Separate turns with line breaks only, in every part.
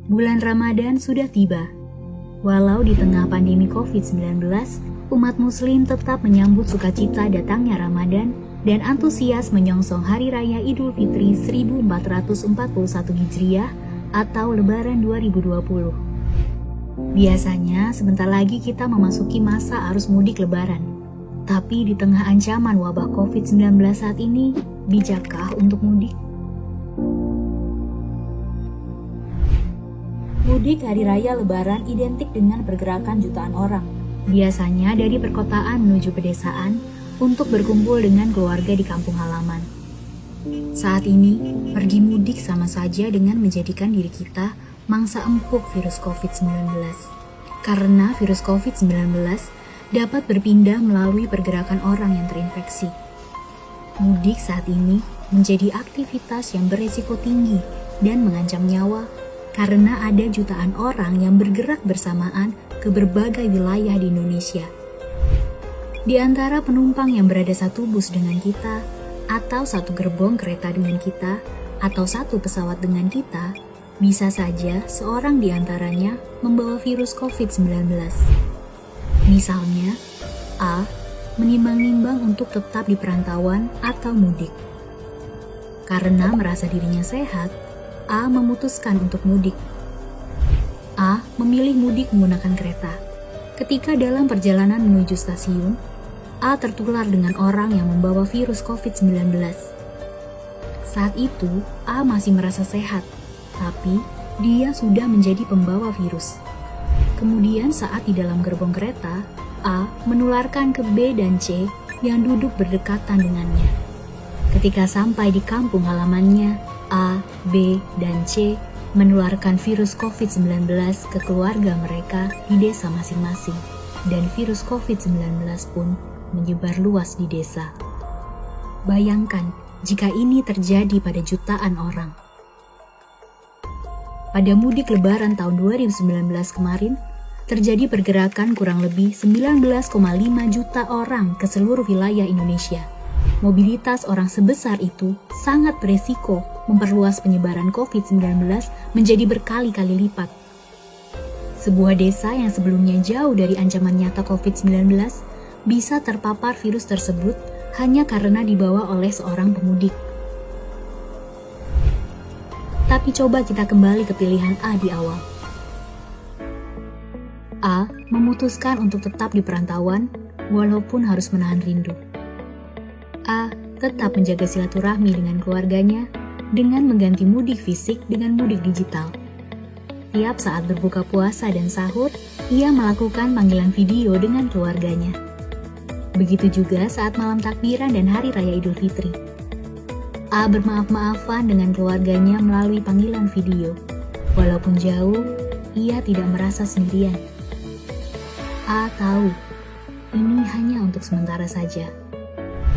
Bulan Ramadan sudah tiba. Walau di tengah pandemi COVID-19, umat muslim tetap menyambut sukacita datangnya Ramadan dan antusias menyongsong Hari Raya Idul Fitri 1441 Hijriah atau Lebaran 2020. Biasanya sebentar lagi kita memasuki masa arus mudik Lebaran. Tapi di tengah ancaman wabah COVID-19 saat ini, bijakkah untuk mudik? Mudik Hari Raya Lebaran identik dengan pergerakan jutaan orang. Biasanya dari perkotaan menuju pedesaan untuk berkumpul dengan keluarga di kampung halaman. Saat ini, pergi mudik sama saja dengan menjadikan diri kita mangsa empuk virus COVID-19. Karena virus COVID-19 dapat berpindah melalui pergerakan orang yang terinfeksi. Mudik saat ini menjadi aktivitas yang beresiko tinggi dan mengancam nyawa karena ada jutaan orang yang bergerak bersamaan ke berbagai wilayah di Indonesia. Di antara penumpang yang berada satu bus dengan kita, atau satu gerbong kereta dengan kita, atau satu pesawat dengan kita, bisa saja seorang di antaranya membawa virus COVID-19. Misalnya, A menimbang-nimbang untuk tetap di perantauan atau mudik. Karena merasa dirinya sehat, A memutuskan untuk mudik. A memilih mudik menggunakan kereta. Ketika dalam perjalanan menuju stasiun, A tertular dengan orang yang membawa virus COVID-19. Saat itu, A masih merasa sehat, tapi dia sudah menjadi pembawa virus. Kemudian saat di dalam gerbong kereta, A menularkan ke B dan C yang duduk berdekatan dengannya. Ketika sampai di kampung halamannya, A, B, dan C menularkan virus COVID-19 ke keluarga mereka di desa masing-masing, dan virus COVID-19 pun menyebar luas di desa. Bayangkan jika ini terjadi pada jutaan orang. Pada mudik Lebaran tahun 2019 kemarin, terjadi pergerakan kurang lebih 19,5 juta orang ke seluruh wilayah Indonesia. Mobilitas orang sebesar itu sangat beresiko memperluas penyebaran COVID-19 menjadi berkali-kali lipat. Sebuah desa yang sebelumnya jauh dari ancaman nyata COVID-19 bisa terpapar virus tersebut hanya karena dibawa oleh seorang pemudik. Tapi coba kita kembali ke pilihan A di awal. A memutuskan untuk tetap di perantauan walaupun harus menahan rindu. A tetap menjaga silaturahmi dengan keluarganya dengan mengganti mudik fisik dengan mudik digital. Tiap saat berbuka puasa dan sahur, ia melakukan panggilan video dengan keluarganya. Begitu juga saat malam takbiran dan Hari Raya Idul Fitri. A bermaaf-maafan dengan keluarganya melalui panggilan video. Walaupun jauh, ia tidak merasa sendirian. A tahu, ini hanya untuk sementara saja.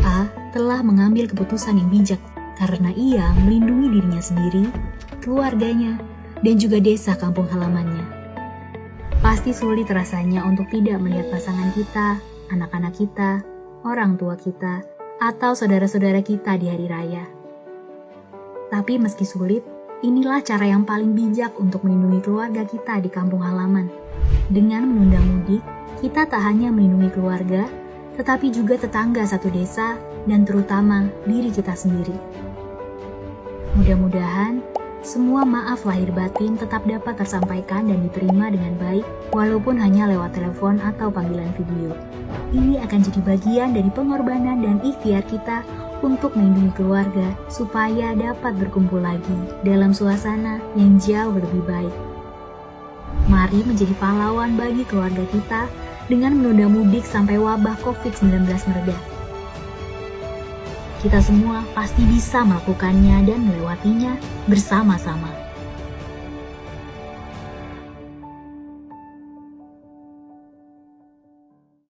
A telah mengambil keputusan yang bijak karena ia melindungi dirinya sendiri, keluarganya, dan juga desa kampung halamannya. Pasti sulit rasanya untuk tidak melihat pasangan kita, anak-anak kita, orang tua kita, atau saudara-saudara kita di hari raya. Tapi meski sulit, inilah cara yang paling bijak untuk melindungi keluarga kita di kampung halaman. Dengan menunda mudik, kita tak hanya melindungi keluarga, tetapi juga tetangga satu desa, dan terutama diri kita sendiri. Mudah-mudahan, semua maaf lahir batin tetap dapat tersampaikan dan diterima dengan baik, walaupun hanya lewat telepon atau panggilan video. Ini akan jadi bagian dari pengorbanan dan ikhtiar kita untuk melindungi keluarga, supaya dapat berkumpul lagi dalam suasana yang jauh lebih baik. Mari menjadi pahlawan bagi keluarga kita, dengan menunda mudik sampai wabah COVID-19 mereda. Kita semua pasti bisa melakukannya dan melewatinya bersama-sama.